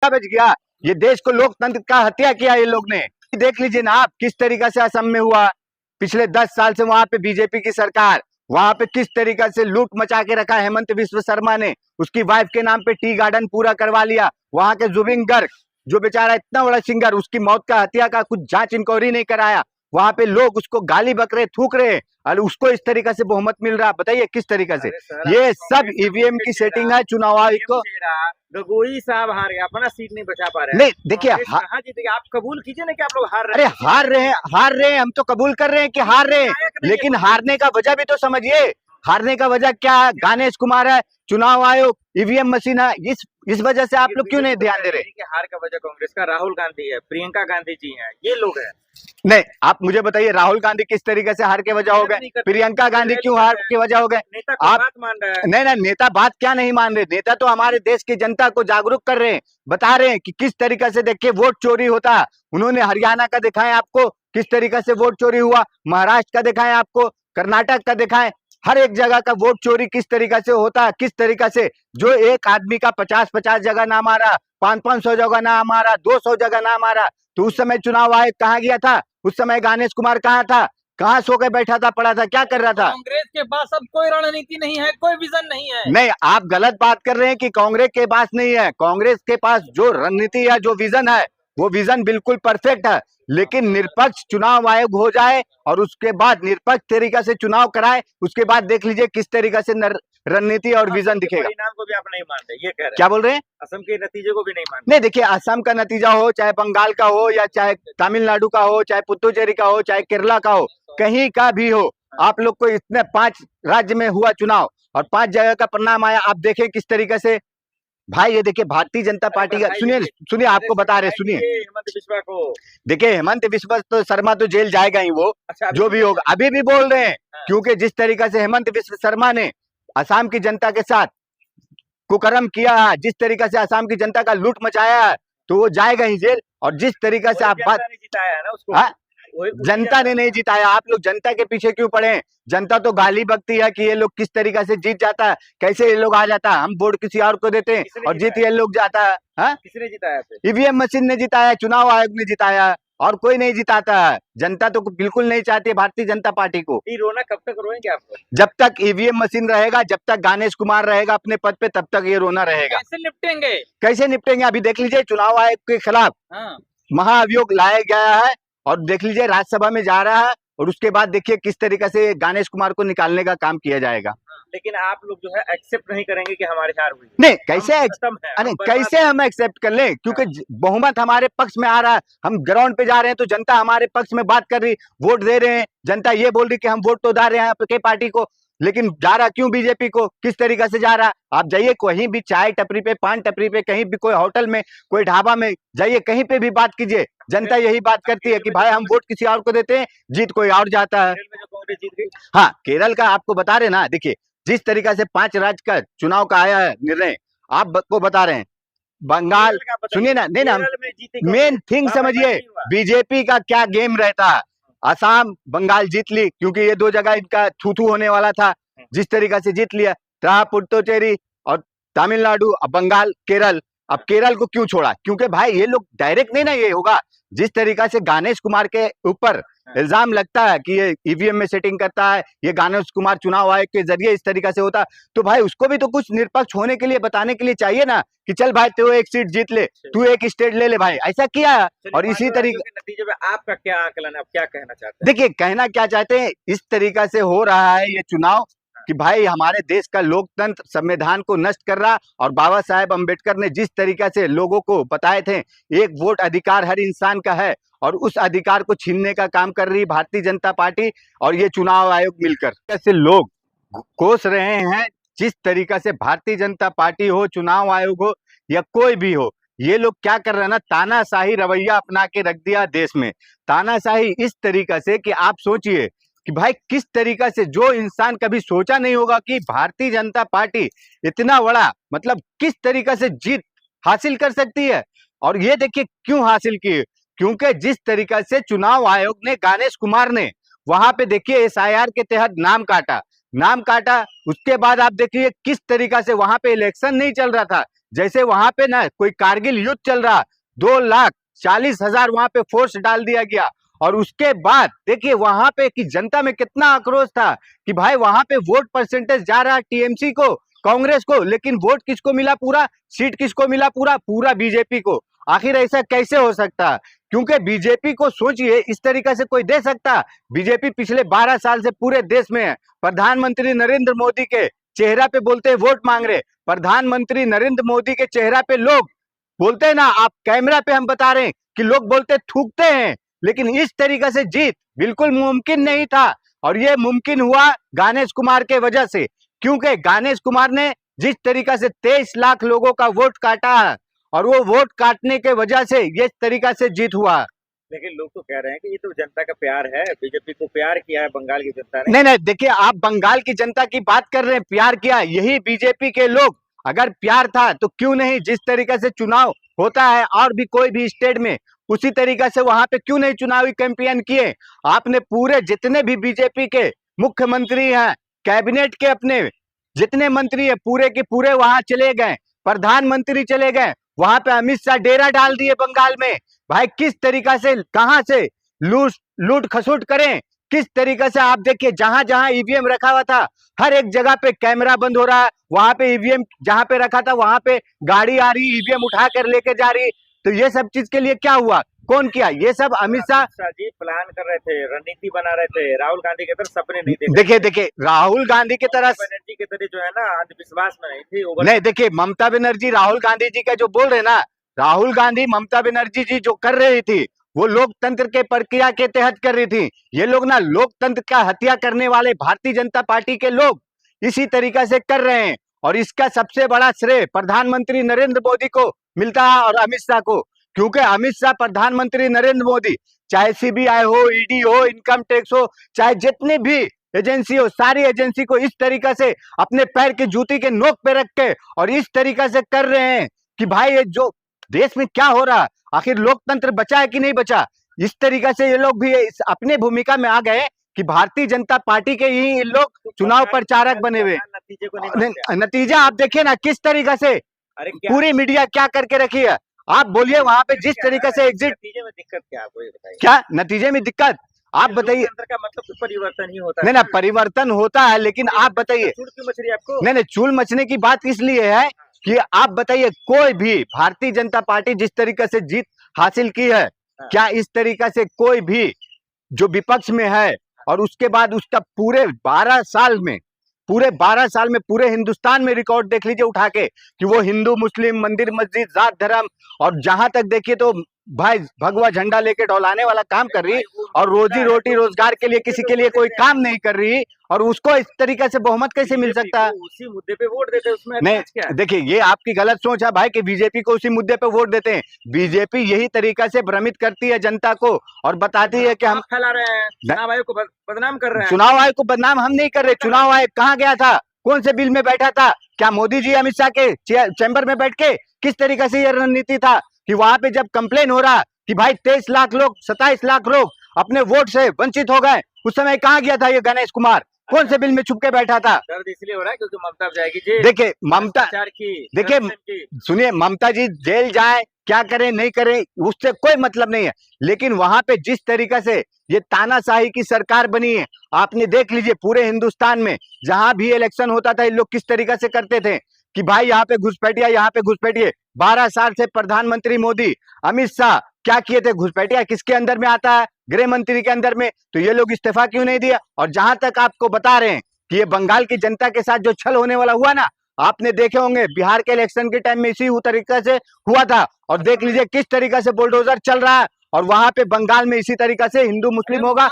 बच गया। ये देश को लोकतंत्र का हत्या किया ये लोग ने। देख लीजिए ना आप किस तरीका से असम में हुआ। पिछले 10 साल से वहां पे बीजेपी की सरकार, वहां पे किस तरीका से लूट मचा के रखा हेमंत विश्व शर्मा ने। उसकी वाइफ के नाम पे टी गार्डन पूरा करवा लिया। वहां के जुबिन गर्ग जो बेचारा इतना बड़ा सिंगर, उसकी मौत का हत्या का कुछ जांच इंक्वायरी नहीं कराया। वहां पे लोग उसको गाली बक रहे, थूक रहे, और उसको इस तरीका से बहुमत मिल रहा। बताइए किस तरीका से। ये सब ईवीएम की सेटिंग है। चुनाव आयोग को गगोई साहब हार गए, अपना सीट नहीं बचा पा रहे हैं। नहीं देखिए, कहाँ जीतेगा? आप कबूल कीजिए ना कि आप लोग हार रहे अरे हैं। हार रहे हैं, हम तो कबूल कर रहे हैं कि हार रहे हैं, लेकिन हारने का वजह भी तो समझिए। हारने का वजह क्या है? गणेश कुमार है, चुनाव आयोग, ईवीएम मशीन है। इस वजह से आप लोग क्यों नहीं ध्यान दे रहे? हार का वजह कांग्रेस का राहुल गांधी है, प्रियंका गांधी जी हैं, ये लोग हैं। नहीं, आप मुझे बताइए राहुल गांधी किस तरीके से हार के वजह हो गए, प्रियंका गांधी क्यों हार के वजह हो गए? नेता आप बात मान रहे हैं। नहीं, नेता बात क्या नहीं मान रहे? नेता तो हमारे देश की जनता को जागरूक कर रहे हैं, बता रहे हैं कि किस तरीके से देखिए वोट चोरी होता है। उन्होंने हरियाणा का दिखाएं आपको किस तरीके से वोट चोरी हुआ, महाराष्ट्र का दिखाएं आपको, कर्नाटक का दिखाएं, हर एक जगह का वोट चोरी किस तरीके से होता है। किस तरीके से जो एक आदमी का 50-50 जगह नाम आ रहा, 500-500 जगह नाम आ रहा, 200 जगह नाम आ रहा। तो उस समय चुनाव आयोग कहाँ गया था? उस समय गणेश कुमार कहाँ था? कहाँ सो के बैठा था, पड़ा था, क्या कर रहा था? कांग्रेस के पास अब कोई रणनीति नहीं है, कोई विजन नहीं है। नहीं, आप गलत बात कर रहे हैं कि कांग्रेस के पास नहीं है। कांग्रेस के पास जो रणनीति है, जो विजन है, वो विजन बिल्कुल परफेक्ट है। लेकिन निष्पक्ष चुनाव आयोग हो जाए और उसके बाद निष्पक्ष तरीका से चुनाव कराए, उसके बाद देख लीजिए किस तरीके से रणनीति और विजन दिखेगा। परिणाम को भी आप नहीं मानते, ये कह रहे हैं? क्या बोल रहे हैं? असम के नतीजे को भी नहीं मानते? नहीं देखिए, असम का नतीजा हो, चाहे बंगाल का हो, या चाहे तमिलनाडु का हो, चाहे पुदुचेरी का हो, चाहे केरला का हो, कहीं का भी हो, आप लोग को इतने 5 राज्य में हुआ चुनाव और 5 जगह का परिणाम आया। आप देखें किस तरीके से। भाई ये देखिए भारतीय जनता पार्टी का, सुनिए आपको बता रहे, सुनिए। हेमंत बिस्वा को देखिए हेमंत बिस्वा तो शर्मा तो जेल जाएगा ही वो। अच्छा, जो भी होगा, अभी भी बोल रहे हैं, क्योंकि जिस तरीके से हेमंत बिस्वा शर्मा ने असम की जनता के साथ कुकर्म किया है, जिस तरीके से असम की जनता का लूट मचाया है, तो वो जाएगा ही जेल। और जिस तरीके से आप बात, जिताया है ना उसको। हाँ, जनता ने नहीं जिताया। आप लोग जनता के पीछे क्यों पड़े हैं? जनता तो गाली बकती है कि ये लोग किस तरीके से जीत जाता है, कैसे ये लोग आ जाता है, हम वोट किसी और को देते हैं और जीत ये लोग जाता है। हाँ, किसने जिताया? ईवीएम मशीन ने जिताया, चुनाव आयोग ने जिताया, और कोई नहीं जिताता है। जनता तो बिल्कुल नहीं चाहती भारतीय जनता पार्टी को। रोना कब तक रोएंगे आप? जब तक ईवीएम मशीन रहेगा, जब तक गणेश कुमार रहेगा अपने पद पे, तब तक ये रोना रहेगा। कैसे निपटेंगे? कैसे निपटेंगे? अभी देख लीजिए चुनाव आयोग के खिलाफ महाअभियोग लाया गया है और देख लीजिए राज्यसभा में जा रहा है, और उसके बाद देखिए किस तरीके से गणेश कुमार को निकालने का काम किया जाएगा। लेकिन आप लोग जो है एक्सेप्ट नहीं करेंगे कि हमारी हार हुई? नहीं, कैसे हम एक्सेप्ट कर लें? क्योंकि बहुमत हमारे पक्ष में आ रहा है, हम ग्राउंड पे जा रहे हैं तो जनता हमारे पक्ष में बात कर रही, वोट दे रहे हैं। जनता ये बोल रही कि हम वोट तो दे रहे हैं आपके पार्टी को, लेकिन जा रहा क्यों बीजेपी को? किस तरीके से जा रहा? आप जाइए कहीं भी, चाय टपरी पे, पान टपरी पे, कहीं भी, कोई होटल में, कोई ढाबा में जाइए, कहीं पे भी बात कीजिए, जनता यही बात करती है कि भाई हम वोट किसी और को देते हैं, जीत कोई और जाता है। हाँ, केरल का आपको बता रहे ना, देखिए जिस तरीके से 5 राज्य का चुनाव का आया है निर्णय, आपको बता रहे हैं। बंगाल, सुनिए ना, नहीं ना, मेन थिंग समझिए, बीजेपी का क्या गेम रहता है। असम बंगाल जीत ली, क्योंकि ये 2 जगह इनका थू होने वाला था, जिस तरीके से जीत लिया। रहा पुडुचेरी और तमिलनाडु, अब बंगाल, केरल। अब केरल को क्यों छोड़ा? क्योंकि भाई ये लोग डायरेक्ट नहीं ना ये होगा। जिस तरीका से गणेश कुमार के ऊपर इल्जाम लगता है कि ये ईवीएम में सेटिंग करता है, ये गणेश कुमार चुनाव आयोग के जरिए इस तरीका से होता, तो भाई उसको भी तो कुछ निष्पक्ष होने के लिए, बताने के लिए चाहिए ना कि चल भाई तू एक सीट जीत ले, तू एक स्टेट ले ले भाई, ऐसा किया। और इसी तरीके नतीजे में आपका क्या आकलन है, आप क्या कहना चाहते हैं? देखिए, कहना क्या चाहते हैं, इस तरीका से हो रहा है ये चुनाव कि भाई हमारे देश का लोकतंत्र संविधान को नष्ट कर रहा। और बाबा साहेब अम्बेडकर ने जिस तरीके से लोगों को बताए थे, एक वोट अधिकार हर इंसान का है, और उस अधिकार को छीनने का काम कर रही भारतीय जनता पार्टी और ये चुनाव आयोग मिलकर। ऐसे लोग कोस रहे हैं, जिस तरीका से भारतीय जनता पार्टी हो, चुनाव आयोग हो, या कोई भी हो, ये लोग क्या कर रहे हैं ना, तानाशाही रवैया अपना के रख दिया देश में। तानाशाही इस तरीका से कि आप सोचिए कि भाई किस तरीका से, जो इंसान कभी सोचा नहीं होगा कि भारतीय जनता पार्टी इतना बड़ा, मतलब किस तरीका से जीत हासिल कर सकती है। और ये देखिए क्यों हासिल की, क्योंकि जिस तरीका से चुनाव आयोग ने, गणेश कुमार ने वहां पे देखिए एसआईआर के तहत नाम काटा, उसके बाद आप देखिए किस तरीका से वहां पे इलेक्शन नहीं चल रहा था, जैसे वहां पे ना कोई कारगिल युद्ध चल रहा, 2,40,000 वहां पे फोर्स डाल दिया गया। और उसके बाद देखिए वहां पे कि जनता में कितना आक्रोश था कि भाई वहां पे वोट परसेंटेज जा रहा टीएमसी को, कांग्रेस को, लेकिन वोट किसको मिला पूरा, सीट किसको मिला पूरा, पूरा बीजेपी को। आखिर ऐसा कैसे हो सकता? क्योंकि बीजेपी को सोचिए इस तरीके से कोई दे सकता? बीजेपी पिछले 12 साल से पूरे देश में है। प्रधानमंत्री नरेंद्र मोदी के चेहरा पे बोलते हैं वोट मांग रहे, प्रधानमंत्री नरेंद्र मोदी के चेहरा पे लोग बोलते हैं ना, आप कैमरा पे हम बता रहे हैं कि लोग बोलते थूकते हैं, लेकिन इस तरीके से जीत बिल्कुल मुमकिन नहीं था। और ये मुमकिन हुआ गणेश कुमार के वजह से, क्योंकि गणेश कुमार ने जिस तरीका से 23 लाख लोगों का वोट काटा है, और वो वोट काटने के वजह से ये तरीका से जीत हुआ। लेकिन लोग तो कह रहे हैं कि ये तो जनता का प्यार है, बीजेपी को प्यार किया है बंगाल की जनता ने। नहीं नहीं, देखिए आप बंगाल की जनता की बात कर रहे हैं, प्यार किया, यही बीजेपी के लोग, अगर प्यार था तो क्यों नहीं जिस तरीके से चुनाव होता है और भी कोई भी स्टेट में, उसी तरीके से वहां पे क्यों नहीं चुनावी कैंपेन किए? आपने पूरे जितने भी बीजेपी के मुख्यमंत्री हैं, कैबिनेट के अपने जितने मंत्री है पूरे के पूरे वहां चले गए, प्रधानमंत्री चले गए, वहां पे अमित शाह डेरा डाल दिए बंगाल में। भाई किस तरीका से, कहां से लूट खसुट करें, किस तरीके से आप देखिए जहां जहां ईवीएम रखा हुआ था हर एक जगह पे कैमरा बंद हो रहा है, वहां पे ईवीएम जहां पे रखा था वहां पे गाड़ी आ रही, ईवीएम उठा कर लेके जा रही। तो ये सब चीज के लिए क्या हुआ, कौन किया ये सब? अमित शाह जी प्लान कर रहे थे, रणनीति बना रहे थे, राहुल गांधी की तरह सपने नहीं देख। देखिए देखिए राहुल गांधी की तरह बनर्जी की तरह जो है ना अंधविश्वास में नहीं थी। नहीं, देखिए ममता बनर्जी राहुल गांधी जी का जो बोल रहे ना, राहुल गांधी ममता बनर्जी जी जो कर रही थी वो लोकतंत्र के प्रक्रिया के तहत कर रही थी। ये लोग ना लोकतंत्र का हत्या करने वाले भारतीय जनता पार्टी के लोग इसी तरीका से कर रहे हैं, और इसका सबसे बड़ा श्रेय प्रधानमंत्री नरेंद्र मोदी को मिलता है और अमित शाह को। क्योंकि अमित शाह, प्रधानमंत्री नरेंद्र मोदी, चाहे सीबीआई हो, ईडी हो, इनकम टैक्स हो, चाहे जितनी भी एजेंसी हो, सारी एजेंसी को इस तरीका से अपने पैर की जूती के नोक पे रख के और इस तरीका से कर रहे हैं कि भाई ये जो देश में क्या हो रहा, आखिर लोकतंत्र बचा है कि नहीं बचा। इस तरीका से ये लोग भी अपने भूमिका में आ गए कि भारतीय जनता पार्टी के ही लोग चुनाव प्रचारक बने हुए। नतीजा आप देखिए ना किस तरीका से पूरी मीडिया क्या करके रखी है। आप बोलिए वहां पे जिस तरीके से एग्जिट, नतीजे में दिक्कत क्या आपको ये बताइए? क्या नतीजे में दिक्कत आप बताइए? का मतलब तो परिवर्तन ही होता है। नहीं ना, परिवर्तन होता है, लेकिन आप बताइए, चूल क्यों मच रही है आपको? नहीं नहीं, चूल मचने की बात इसलिए है कि आप बताइए कोई भी भारतीय जनता पार्टी जिस तरीके से जीत हासिल की है, क्या इस तरीके से कोई भी जो विपक्ष में है और उसके बाद उसका पूरे 12 साल में पूरे हिंदुस्तान में रिकॉर्ड देख लीजिए उठा के कि वो हिंदू मुस्लिम मंदिर मस्जिद जात धर्म और जहां तक देखिए तो भाई भगवा झंडा लेके डौलाने वाला काम कर रही, और रोजी रोटी रोजगार के लिए किसी के लिए कोई काम नहीं कर रही, और उसको इस तरीके से बहुमत कैसे मिल सकता है? उसी मुद्दे पे वोट देते हैं, उसमें नहीं, देखिए ये आपकी गलत सोच है भाई कि बीजेपी को उसी मुद्दे पे वोट देते हैं। बीजेपी यही तरीका से भ्रमित करती है जनता को और बताती है कि हम फैला रहे हैं, चुनाव आयोग को बदनाम कर रहे हैं। चुनाव आयोग को बदनाम हम नहीं कर रहे। चुनाव आयोग कहाँ गया था, कौन से बिल में बैठा था? क्या मोदी जी अमित शाह के चैम्बर में बैठ के किस तरीके से यह रणनीति था कि वहां पे जब कंप्लेन हो रहा कि भाई 23 लाख लोग 27 लाख लोग अपने वोट से वंचित हो गए, उस समय कहाँ गया था ये गणेश कुमार? कौन से बिल में छुप के बैठा था? दर्द इसलिए हो रहा है क्योंकि ममता जाएगी जेल। देखिए ममता, देखिए सुनिए, ममता जी जेल जाए क्या करें नहीं करें उससे कोई मतलब नहीं है, लेकिन वहां पे जिस तरीके से ये तानाशाही की सरकार बनी है, आपने देख लीजिए पूरे हिंदुस्तान में जहां भी इलेक्शन होता था ये लोग किस तरीके से करते थे कि भाई यहाँ पे घुसपैठिया, यहाँ पे घुसपैठिए। 12 साल से प्रधानमंत्री मोदी अमित शाह क्या किए थे? घुसपैठिया किसके अंदर में आता है? गृह मंत्री के अंदर में। तो ये लोग इस्तीफा क्यों नहीं दिया? और जहां तक आपको बता रहे हैं कि ये बंगाल की जनता के साथ जो छल होने वाला हुआ ना, आपने देखे होंगे बिहार के इलेक्शन के टाइम में इसी तरीके से हुआ था, और देख लीजिए किस तरीके से बुलडोजर चल रहा है, और वहां पे बंगाल में इसी तरीके से हिंदू मुस्लिम होगा।